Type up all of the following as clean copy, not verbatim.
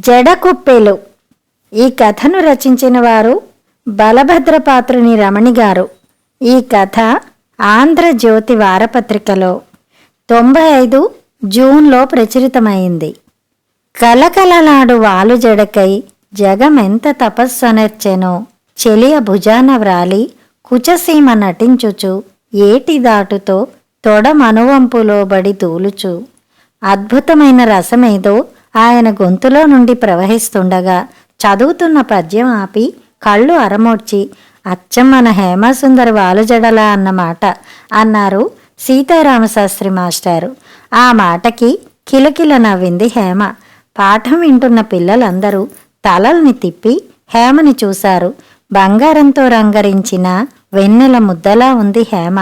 జడకుప్పెలు. ఈ కథను రచించిన వారు బలభద్రపాత్రుని రమణి గారు. ఈ కథ ఆంధ్రజ్యోతి వారపత్రికలో 95 జూన్లో ప్రచురితమైంది. కలకలనాడు వాలు జడకై జగమెంత తపస్సనర్చెనో, చెలియ భుజాన వ్రాలి కుచసీమ నటించుచు ఏటి దాటుతో తొడ మనువంపులో బడి తూలుచు. అద్భుతమైన రసమేదో ఆయన గొంతులో నుండి ప్రవహిస్తుండగా చదువుతున్న పద్యం ఆపి కళ్ళు అరమోడ్చి అచ్చం మన హేమసుందరి వాలుజడలా అన్నమాట అన్నారు సీతారామశాస్త్రి మాస్టారు. ఆ మాటకి కిలకిల నవ్వింది హేమ. పాఠం వింటున్న పిల్లలందరూ తలల్ని తిప్పి హేమని చూశారు. బంగారంతో రంగరించిన వెన్నెల ముద్దలా ఉంది హేమ.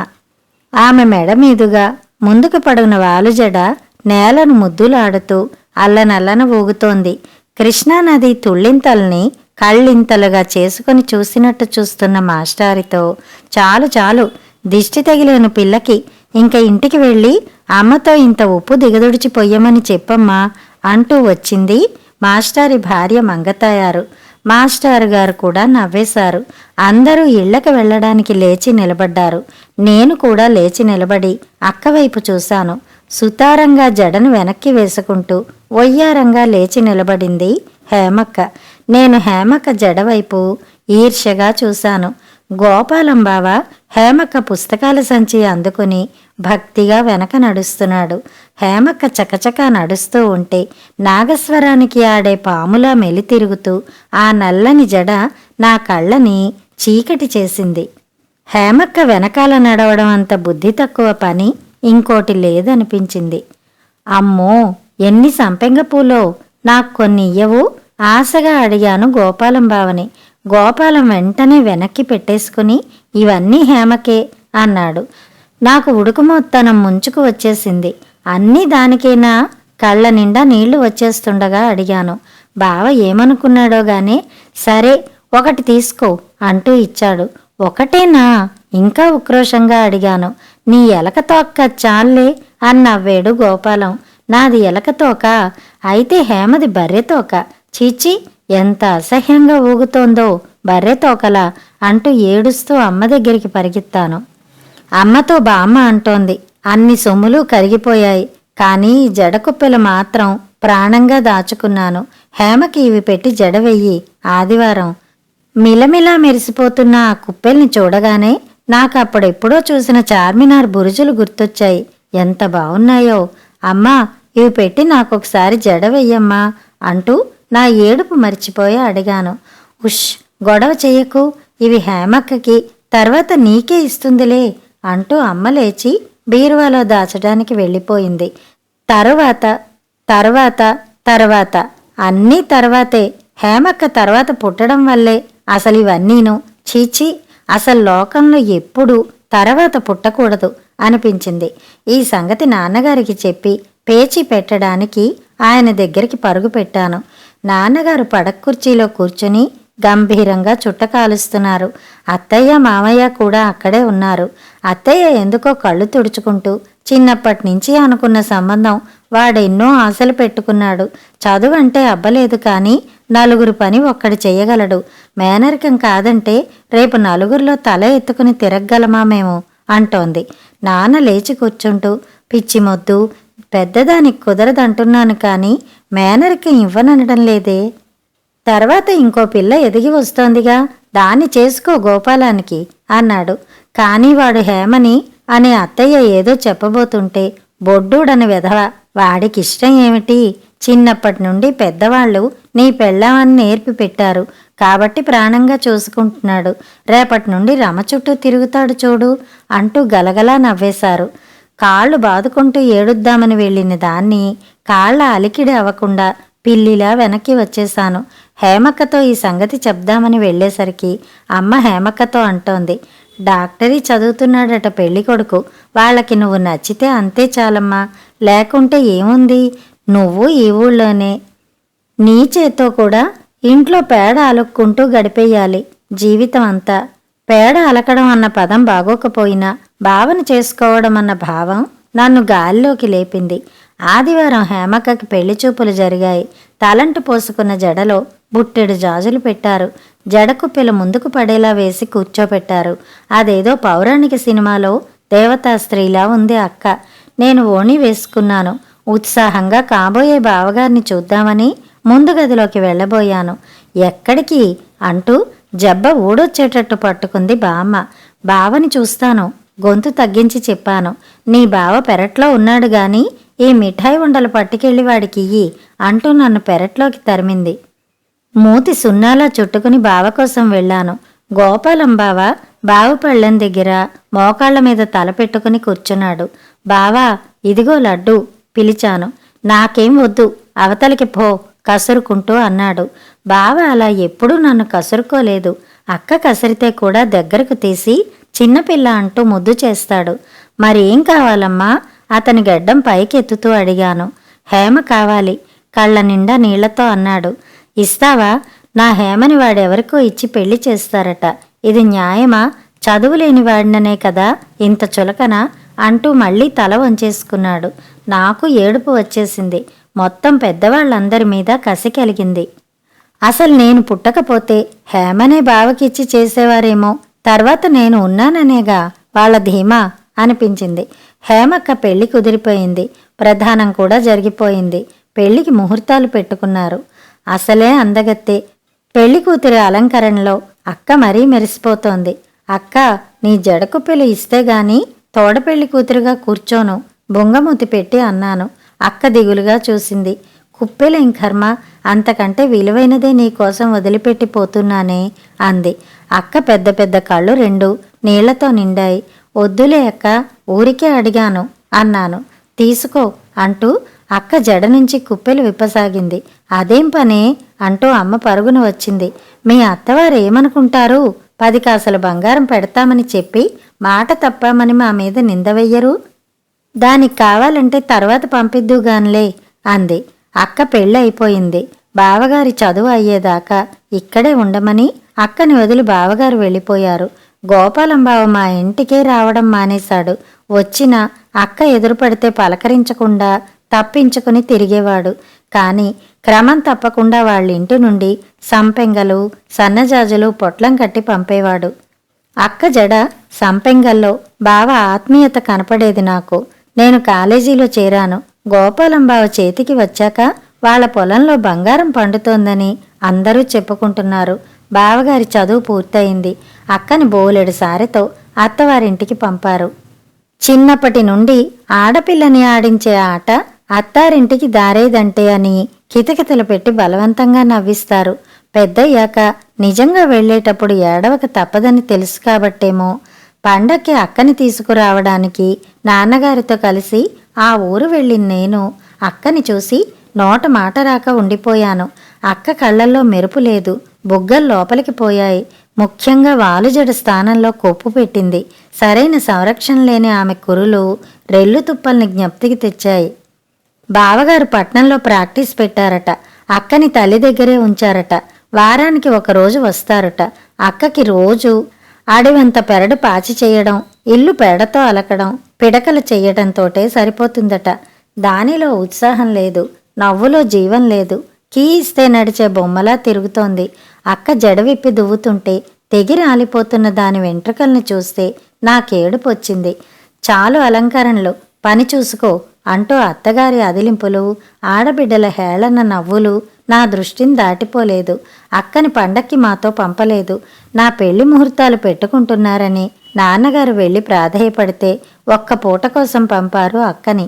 ఆమె మెడ మీదుగా ముందుకు పడున్న వాలుజడ నేలను ముద్దులాడుతూ అల్లనల్లన ఊగుతోంది. కృష్ణానది తుళ్ళింతల్ని కళ్ళింతలుగా చేసుకుని చూసినట్టు చూస్తున్న మాస్టారితో, చాలు చాలు, దిష్టి తగిలిన పిల్లకి ఇంక ఇంటికి వెళ్ళి అమ్మతో ఇంత ఉప్పు దిగదుడిచి పొయ్యమని చెప్పమ్మా అంటూ వచ్చింది మాస్టారి భార్య మంగతాయారు. మాస్టారు గారు కూడా నవ్వేశారు. అందరూ ఇళ్లకు వెళ్ళడానికి లేచి నిలబడ్డారు. నేను కూడా లేచి నిలబడి అక్కవైపు చూశాను. సుతారంగా జడను వెనక్కి వేసుకుంటూ వయ్యారంగా లేచి నిలబడింది హేమక్క. నేను హేమక్క జడవైపు ఈర్ష్యగా చూశాను. గోపాలం బావ హేమక్క పుస్తకాల సంచి అందుకుని భక్తిగా వెనక నడుస్తున్నాడు. హేమక్క చకచకా నడుస్తూ ఉంటే నాగస్వరానికి ఆడే పాములా మెలితిరుగుతూ ఆ నల్లని జడ నా కళ్ళని చీకటి చేసింది. హేమక్క వెనకాల నడవడం అంత బుద్ధి తక్కువ పని ఇంకోటి లేదనిపించింది. అమ్మో, ఎన్ని సంపెంగ పూలో, నాకు కొన్ని ఇయ్యవు ఆశగా అడిగాను గోపాలం బావని. గోపాలం వెంటనే వెనక్కి పెట్టేసుకుని ఇవన్నీ హేమకే అన్నాడు. నాకు ఉడుకుమొత్తనం ముంచుకు వచ్చేసింది. అన్నీ దానికేనా? కళ్ళ నిండా నీళ్లు వచ్చేస్తుండగా అడిగాను. బావ ఏమనుకున్నాడో గానీ, సరే ఒకటి తీసుకో అంటూ ఇచ్చాడు. ఒకటేనా? ఇంకా ఉక్రోషంగా అడిగాను. నీ ఎలక తోక్క చాలే అన్నవ్వేడు గోపాలం. నాది ఎలక తోక? అయితే హేమది బర్రె తోక. చీచి, ఎంత అసహ్యంగా ఊగుతోందో బర్రె తోకలా అంటూ ఏడుస్తూ అమ్మ దగ్గరికి పరిగెత్తాను. అమ్మతో బామ్మ అంటోంది, అన్ని సొమ్ములు కరిగిపోయాయి, కానీ జడకుప్పెలు మాత్రం ప్రాణంగా దాచుకున్నాను. హేమకి ఇవి పెట్టి జడ వెయ్యి, ఆదివారం. మిలమిలా మెరిసిపోతున్న ఆ కుప్పెల్ని చూడగానే నాకు అప్పుడెప్పుడో చూసిన చార్మినార్ బురుజులు గుర్తొచ్చాయి. ఎంత బావున్నాయో. అమ్మా, ఇవి పెట్టి నాకొకసారి జడ వెయ్యమ్మా అంటూ నా ఏడుపు మర్చిపోయి అడిగాను. ఉష్, గొడవ చెయ్యకు, ఇవి హేమక్కకి, తర్వాత నీకే ఇస్తుందిలే అంటూ అమ్మ లేచి బీరువాలో దాచడానికి వెళ్ళిపోయింది. తరువాత తరువాత తరువాత అన్నీ తర్వాతే. హేమక్క తర్వాత పుట్టడం వల్లే అసలు ఇవన్నీను. చీచి, అసలు లోకంలో ఎప్పుడూ తర్వాత పుట్టకూడదు అనిపించింది. ఈ సంగతి నాన్నగారికి చెప్పి పేచీ పెట్టడానికి ఆయన దగ్గరికి పరుగు పెట్టాను. నాన్నగారు పడక్కుర్చీలో కూర్చుని గంభీరంగా చుట్ట కాలుస్తున్నారు. అత్తయ్య మామయ్య కూడా అక్కడే ఉన్నారు. అత్తయ్య ఎందుకో కళ్ళు తుడుచుకుంటూ, చిన్నప్పటి నుంచి అనుకున్న సంబంధం, వాడెన్నో ఆశలు పెట్టుకున్నాడు. చదువంటే అబ్బలేదు, కానీ నలుగురు పని ఒక్కడి చెయ్యగలడు. మేనరికం కాదంటే రేపు నలుగురిలో తల ఎత్తుకుని తిరగగలమా మేము అంటోంది. నాన్న లేచి కూర్చుంటూ, పిచ్చి మొద్దు, పెద్దదానికి కుదరదంటున్నాను, కానీ మేనరికం ఇవ్వననడం లేదే. తర్వాత ఇంకో పిల్ల ఎదిగి వస్తోందిగా, దాన్ని చేసుకో గోపాలానికి అన్నాడు. కానీ వాడు హేమని అనే అత్తయ్య ఏదో చెప్పబోతుంటే, బొడ్డూడని వెధవ, వాడికిష్టం ఏమిటి? చిన్నప్పటి నుండి పెద్దవాళ్ళు నీ పెళ్ళామని నేర్పి పెట్టారు కాబట్టి ప్రాణంగా చూసుకుంటున్నాడు. రేపటి నుండి రమ చుట్టూ తిరుగుతాడు చూడు అంటూ గలగలా నవ్వేశారు. కాళ్ళు బాదుకుంటూ ఏడుద్దామని వెళ్ళిన దాన్ని కాళ్ళ అలికిడి అవ్వకుండా పిల్లిలా వెనక్కి వచ్చేశాను. హేమక్కతో ఈ సంగతి చెప్దామని వెళ్ళేసరికి అమ్మ హేమక్కతో అంటోంది, డాక్టరీ చదువుతున్నాడట పెళ్లి కొడుకు. వాళ్ళకి నువ్వు నచ్చితే అంతే చాలమ్మా, లేకుంటే ఏముంది, నువ్వు ఈ ఊళ్ళోనే. నీ చేత్తో కూడా ఇంట్లో పేడ అలుక్కుంటూ గడిపేయాలి జీవితం అంతా. పేడ అలకడం అన్న పదం బాగోకపోయినా భావన చేసుకోవడం అన్న భావం నన్ను గాలిలోకి లేపింది. ఆదివారం హేమక్కకి పెళ్లి చూపులు జరిగాయి. తలంటు పోసుకున్న జడలో బుట్టెడు జాజులు పెట్టారు. జడకుప్పెలు ముందుకు పడేలా వేసి కూర్చోపెట్టారు. అదేదో పౌరాణిక సినిమాలో దేవతా స్త్రీలా ఉంది అక్క. నేను ఓణి వేసుకున్నాను. ఉత్సాహంగా కాబోయే బావగారిని చూద్దామని ముందు గదిలోకి వెళ్ళబోయాను. ఎక్కడికి అంటూ జబ్బ ఊడొచ్చేటట్టు పట్టుకుంది బామ్మ. బావని చూస్తాను, గొంతు తగ్గించి చెప్పాను. నీ బావ పెరట్లో ఉన్నాడు గాని ఈ మిఠాయి ఉండలు పట్టుకెళ్ళి వాడికియ్యి అంటూ నన్ను పెరట్లోకి తరిమింది. మూతి సున్నాలా చుట్టుకుని బావ కోసం వెళ్ళాను. గోపాలం బావ బావు పళ్ళెం దగ్గర మోకాళ్ల మీద తల పెట్టుకుని కూర్చున్నాడు. బావా, ఇదిగో లడ్డు పిలిచాను. నాకేం వద్దు, అవతలికి పో కసురుకుంటూ అన్నాడు. బావ అలా ఎప్పుడూ నన్ను కసురుకోలేదు. అక్క కసిరితే కూడా దగ్గరకు తీసి చిన్నపిల్ల అంటూ ముద్దు చేస్తాడు. మరేం కావాలమ్మా? అతని గడ్డం పైకెత్తుతూ అడిగాను. హేమ కావాలి కళ్ళ నిండా నీళ్లతో అన్నాడు. ఇస్తావా? నా హేమని వాడెవరికో ఇచ్చి పెళ్లి చేస్తారట. ఇది న్యాయమా? చదువులేని వాడిననే కదా ఇంత చులకన అంటూ మళ్ళీ తల వంచేసుకున్నాడు. నాకు ఏడుపు వచ్చేసింది. మొత్తం పెద్దవాళ్ళందరి మీద కసి కలిగింది. అసలు నేను పుట్టకపోతే హేమనే బావకిచ్చి చేసేవారేమో. తర్వాత నేను ఉన్నాననేగా వాళ్ళ ధీమా అనిపించింది. హేమక్క పెళ్లి కుదిరిపోయింది. ప్రధానం కూడా జరిగిపోయింది. పెళ్లికి ముహూర్తాలు పెట్టుకున్నారు. అసలే అందగత్తే. పెళ్లి కూతురి అలంకరణలో అక్క మరీ మెరిసిపోతోంది. అక్క, నీ జడకుప్పెలు ఇస్తే గాని తోడపెళ్లి కూతురుగా కూర్చోను బొంగమూతి పెట్టి అన్నాను. అక్క దిగులుగా చూసింది. కుప్పెలేం కర్మ, అంతకంటే విలువైనదే నీకోసం వదిలిపెట్టిపోతున్నానే అంది. అక్క పెద్ద పెద్ద కళ్ళు రెండు నీళ్లతో నిండాయి. వద్దులే అక్క, ఊరికే అడిగాను అన్నాను. తీసుకో అంటూ అక్క జడ నుంచి కుప్పెలు విప్పసాగింది. అదేం పనే అంటూ అమ్మ పరుగున వచ్చింది. మీ అత్తవారు ఏమనుకుంటారు? 10 కాసుల బంగారం పెడతామని చెప్పి మాట తప్పామని మా మీద నింద వెయ్యరు? దానికి కావాలంటే తర్వాత పంపిద్దుగాన్లే అంది. అక్క పెళ్ళి అయిపోయింది. బావగారి చదువు అయ్యేదాకా ఇక్కడే ఉండమని అక్కని వదిలి బావగారు వెళ్ళిపోయారు. గోపాలం బావ మా ఇంటికే రావడం మానేశాడు. వచ్చినా అక్క ఎదురుపడితే పలకరించకుండా తప్పించుకుని తిరిగేవాడు. కాని క్రమం తప్పకుండా వాళ్ళింటి నుండి సంపెంగలు సన్నజాజులు పొట్లం కట్టి పంపేవాడు. అక్క జడ సంపెంగల్లో బావ ఆత్మీయత కనపడేది నాకు. నేను కాలేజీలో చేరాను. గోపాలం బావ చేతికి వచ్చాక వాళ్ళ పొలంలో బంగారం పండుతోందని అందరూ చెప్పుకుంటున్నారు. బావగారి చదువు పూర్తయింది. అక్కని బోలెడు సారెతో అత్తవారింటికి పంపారు. చిన్నప్పటి నుండి ఆడపిల్లని ఆడించే ఆట అత్తారింటికి దారేదంటే అని కితకితలు పెట్టి బలవంతంగా నవ్విస్తారు. పెద్దయ్యాక నిజంగా వెళ్లేటప్పుడు ఏడవక తప్పదని తెలుసు కాబట్టేమో పండక్కి అక్కని తీసుకురావడానికి నాన్నగారితో కలిసి ఆ ఊరు వెళ్ళిన నేను అక్కని చూసి నోట మాట రాక ఉండిపోయాను. అక్క కళ్ళల్లో మెరుపు లేదు. బుగ్గలు లోపలికి పోయాయి. ముఖ్యంగా వాలుజడ స్థానంలో కొప్పు పెట్టింది. సరైన సంరక్షణ లేని ఆమె కురులు రెల్లు తుప్పల్ని జ్ఞప్తికి తెచ్చాయి. బావగారు పట్నంలో ప్రాక్టీస్ పెట్టారట. అక్కని తల్లి దగ్గరే ఉంచారట. వారానికి 1 రోజు వస్తారట. అక్కకి రోజు అడివంత పెరడు పాచి చేయడం, ఇల్లు పేడతో అలకడం, పిడకలు చెయ్యడంతోటే సరిపోతుందట. దానిలో ఉత్సాహం లేదు, నవ్వులో జీవం లేదు. కీ ఇస్తే నడిచే బొమ్మలా తిరుగుతోంది. అక్క జడవిప్పి దువ్వుతుంటే తెగి రాలిపోతున్న దాని వెంట్రుకల్ని చూస్తే నాకేడుపొచ్చింది. చాలు అలంకరణలు, పని చూసుకో అంటూ అత్తగారి అదిలింపులు, ఆడబిడ్డల హేళన నవ్వులు నా దృష్టిని దాటిపోలేదు. అక్కని పండక్కి మాతో పంపలేదు. నా పెళ్లి ముహూర్తాలు పెట్టుకుంటున్నారని నాన్నగారు వెళ్ళి ప్రాధేయపడితే 1 పూట కోసం పంపారు అక్కని.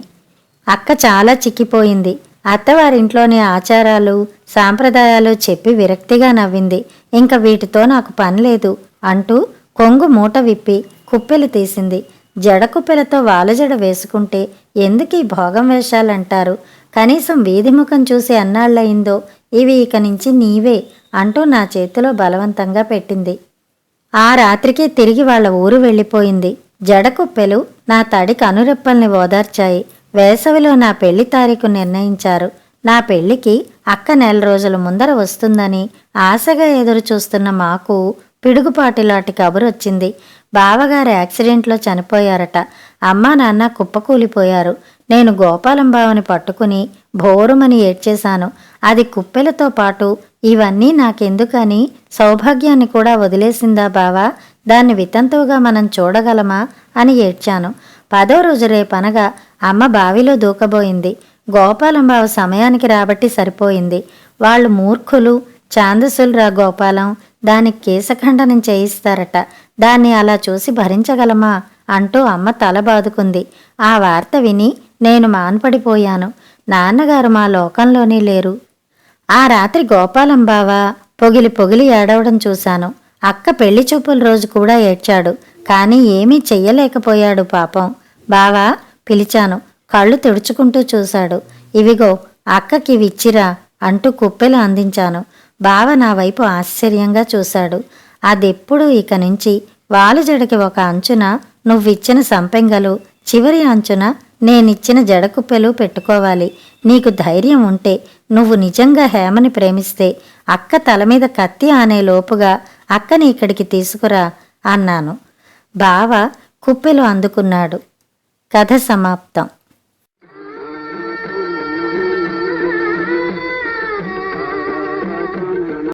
అక్క చాలా చిక్కిపోయింది. అత్తవారింట్లోని ఆచారాలు సాంప్రదాయాలు చెప్పి విరక్తిగా నవ్వింది. ఇంక వీటితో నాకు పనిలేదు అంటూ కొంగు మూట విప్పి కుప్పెలు తీసింది. జడ కుప్పెలతో వాలుజడ వేసుకుంటే ఎందుకీ భోగం వేషాలంటారు? కనీసం వీధి ముఖం చూసి అన్నాళ్లయిందో ఇవి ఇక నుంచి నీవే అంటూ నా చేతిలో బలవంతంగా పెట్టింది. ఆ రాత్రికే తిరిగి వాళ్ళ ఊరు వెళ్ళిపోయింది. జడకుప్పెలు నా తడి కనురెప్పల్ని ఓదార్చాయి. వేసవిలో నా పెళ్లి తారీఖు నిర్ణయించారు. నా పెళ్లికి అక్క 4 రోజుల ముందర వస్తుందని ఆశగా ఎదురు చూస్తున్న మాకు పిడుగుపాటిలాంటి కబురొచ్చింది. బావగారు యాక్సిడెంట్లో చనిపోయారట. అమ్మా నాన్న కుప్పకూలిపోయారు. నేను గోపాలం బావని పట్టుకుని భోరుమని ఏడ్చేశాను. అది కుప్పెలతో పాటు ఇవన్నీ నాకెందుకని సౌభాగ్యాన్ని కూడా వదిలేసిందా బావా? దాన్ని వితంతువుగా మనం చూడగలమా అని ఏడ్చాను. 10వ రోజు రేపనగా అమ్మ బావిలో దూకబోయింది. గోపాలం బావ సమయానికి రాబట్టి సరిపోయింది. వాళ్ళు మూర్ఖులు, ఛాందసులురా గోపాలం. దానికి కేశఖండనం చేయిస్తారట. దాన్ని అలా చూసి భరించగలమా అంటూ అమ్మ తల బాదుకుంది. ఆ వార్త విని నేను మాన్పడిపోయాను. నాన్నగారు మా లోకంలోనే లేరు. ఆ రాత్రి గోపాలం బావ పొగిలి పొగిలి ఏడవడం చూశాను. అక్క పెళ్లి చూపుల రోజు కూడా ఏడ్చాడు. కానీ ఏమీ చెయ్యలేకపోయాడు పాపం. బావా పిలిచాను. కళ్ళు తుడుచుకుంటూ చూశాడు. ఇవిగో అక్కకివిచ్చిరా అంటూ కుప్పెలు అందించాను. బావ నా వైపు ఆశ్చర్యంగా చూశాడు. అదెప్పుడు ఇక నుంచి వాలుజడకి ఒక అంచున నువ్విచ్చిన సంపెంగలు, చివరి అంచున నేనిచ్చిన జడకుప్పెలు పెట్టుకోవాలి. నీకు ధైర్యం ఉంటే, నువ్వు నిజంగా హేమని ప్రేమిస్తే అక్క తలమీద కత్తి ఆనే లోపుగా అక్కని ఇక్కడికి తీసుకురా అన్నాను. బావ కుప్పెలు అందుకున్నాడు. కథ సమాప్తం.